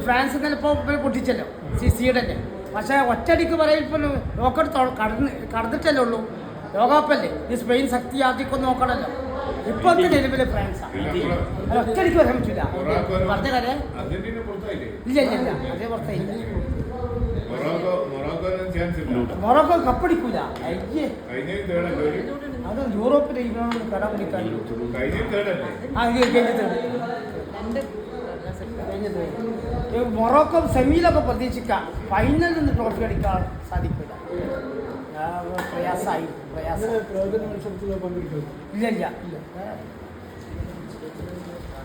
France ഇന്നലെ ഇപ്പോൾ പൊട്ടിച്ചല്ലോ സ്വീഡൻ്റെ. പക്ഷേ ഒറ്റയടിക്ക് പറയും ഇപ്പം ലോകകപ്പ് കടന്നിട്ടല്ലേ ഉള്ളൂ. ലോകകപ്പല്ലേ ഈ സ്പെയിൻ ശക്തി ആദ്യമൊക്കെ നോക്കണമല്ലോ. ഇപ്പോഴത്തെ നിലവിൽ ഫ്രാൻസാണ്. അത് ഒറ്റയടിക്ക് പറയാൻ പറ്റില്ല. പറഞ്ഞ കാര്യം ഇല്ല ഇല്ല ഇല്ല അതേ പുറത്തേയില്ല. മൊറോക്കോ കപ്പടിക്കൂല. അത് യൂറോപ്പിലെ ഇവനോട് കട പിടിക്കാൻ മൊറോക്കോ സെമിയിലൊക്കെ പ്രതീക്ഷിക്കാം. ഫൈനലിൽ നിന്ന് ട്രോഫി അടിക്കാൻ സാധിക്കില്ല. പ്രയാസമായി ഇല്ല ഇല്ല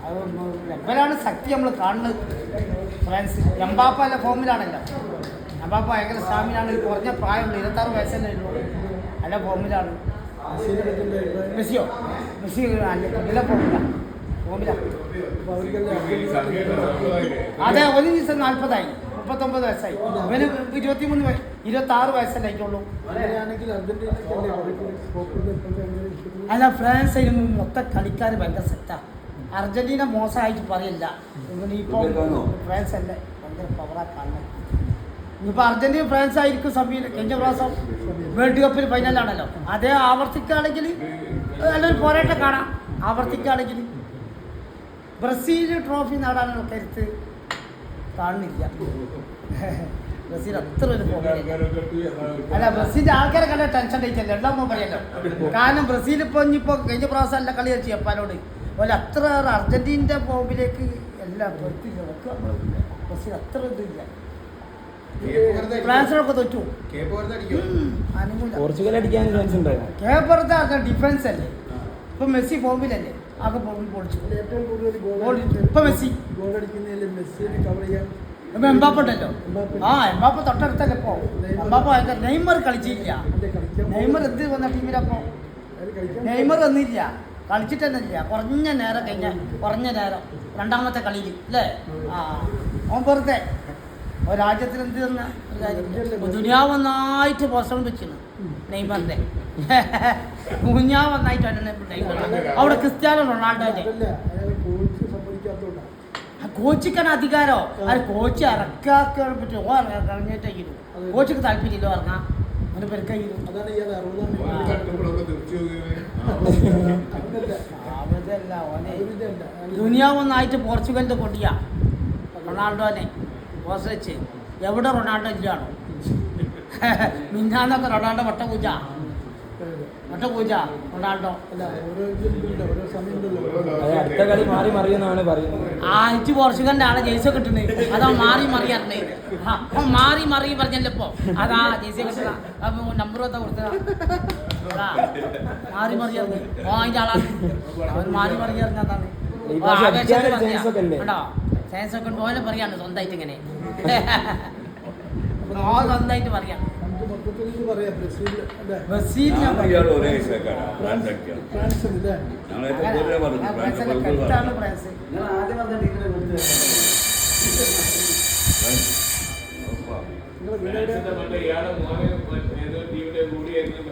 അതൊന്നും ലെവലാണ് ശക്തി നമ്മൾ കാണുന്നത്. ഫ്രാൻസ് എംബാപ്പ അല്ല ഫോമിലാണല്ലോ. എംബാപ്പ ഭയങ്കര സ്റ്റാമിനാണ്. കുറഞ്ഞ പ്രായമുള്ളൂ, 26 വയസ്സല്ലേ ഉള്ളൂ. നല്ല ഫോമിലാണ്. മെസ്സിയോ മെസ്സി അല്ല ഫോമില. അതെ, ഒരു ദിവസം 40 39 വയസ്സായി. അവന് 26 വയസ്സല്ലേ ആയിട്ടുള്ളൂ. അല്ല, ഫ്രാൻസ് അതിന് മൊത്തം കളിക്കാർ ഭയങ്കര സെറ്റാണ്. അർജന്റീന മോശമായിട്ട് പറയില്ല. ഇപ്പോൾ ഫ്രാൻസ് അല്ലേ ഭയങ്കര പവറാക്കാണ്. ഇനിയിപ്പോൾ അർജന്റീന ഫ്രാൻസ് ആയിരിക്കും സമയം. കഴിഞ്ഞ പ്രാവശ്യം വേൾഡ് കപ്പിൽ ഫൈനലാണല്ലോ. അതേ ആവർത്തിക്കുകയാണെങ്കിൽ നല്ലൊരു പോരാട്ടം കാണാം. ആവർത്തിക്കുകയാണെങ്കിൽ ബ്രസീൽ ട്രോഫി നേടാനുള്ള കരുത്ത് കാണുന്നില്ല. ബ്രസീൽ അത്ര ഒരു ഫോമില്ല. അല്ല, ബ്രസീലിൻ്റെ ആൾക്കാരെ കണ്ട ടെൻഷൻ കഴിച്ചല്ലോ. എല്ലാം പറയല്ലോ. കാരണം ബ്രസീൽ ഇപ്പോൾ ഇനിയിപ്പോൾ കഴിഞ്ഞ പ്രാവശ്യം അല്ല കളി കളിച്ചു ജപ്പാനോട്. അതുപോലെ അത്ര അർജന്റീനൻ്റെ ഫോമിലേക്ക് എല്ലാം പെടുത്തില്ല. ബ്രസീൽ അത്ര ഇതില്ല. ഫ്രാൻസിനൊക്കെ തോറ്റു. പോർച്ചുഗൽ അടിക്കാൻ ചാൻസ് ഉണ്ടായിരുന്നു. കേപ്പറത്തെ ഡിഫൻസ് അല്ലേ. ഇപ്പൊ മെസ്സി ഫോമിലല്ലേ. ആകെ ഫോമിൽ പൊളിച്ചു. ഇപ്പൊ മെസ്സി എംബാപ്പ ഉണ്ടല്ലോ. എംബാപ്പ തൊട്ടടുത്തല്ലേ ഇപ്പോ. Mbappé Neymar കളിച്ചില്ല. നെയ്മർ എന്ത് വന്ന ടീമിലപ്പോ നെയ്മർ വന്നില്ല, കളിച്ചിട്ടൊന്നുമില്ല. കുറഞ്ഞ നേരം രണ്ടാമത്തെ കളിയിൽ അല്ലേ. അവൻ വെറുതെ രാജ്യത്തിൽ എന്ത് തന്ന ദുനിയാവ് നന്നായിട്ട് പോസ്റ്റർ വെച്ചിരുന്നു നെയ്മറിന്റെ. ദുനിയാവ് നന്നായിട്ടാണ് നെയ്മർ. അവിടെ ക്രിസ്ത്യാനോ റൊണാൾഡോന്റെ കോച്ചിക്കാണ് അധികാരോ. അത് കോച്ച് ഇറക്കാൻ പറ്റും. ഇറങ്ങിയിട്ടായിരുന്നു. കോച്ചിക്ക് താല്പര്യമില്ലോ ഇറങ്ങാൻ. അവന് പെരുക്കായിരുന്നു. ദുനിയാവ് ഒന്നായിട്ട് പോർച്ചുഗലിന്റെ കൊടിയാ റൊണാൾഡോനെ പോസ്റ്റ് വെച്ച്. എവിടെ റൊണാൾഡോ ഇല്ലാണോ? മിന്നാന്നൊക്കെ റൊണാൾഡോ വട്ടപൂജ റൊണാൾഡോ. അടുത്ത കളി മാറി മറിയെന്നാണ് പറയുന്നത്. ഇച്ച് പോർച്ചുഗലിന്റെ ആളെ ജേഴ്സി കിട്ടുന്നത്. അതാ മാറി മറിയാറുണ്ട്. അപ്പൊ മാറി പറഞ്ഞല്ലോ ഇപ്പൊ. അതാ ജേഴ്സി കിട്ടുക. നമ്പർ എന്താ കൊടുത്തതാ? മാറി മറിയാറുണ്ട്. അതിന്റെ ആളാണ് അവൻ. മാറി മറിയാറുണ്ടാണ്. കേട്ടോ സയൻസ് ഒക്കെ പോലെ പറയാണ് സ്വന്തമായിട്ട് ഇങ്ങനെ. സ്വന്തമായിട്ട് പറയാം. ഫ്രാൻസ്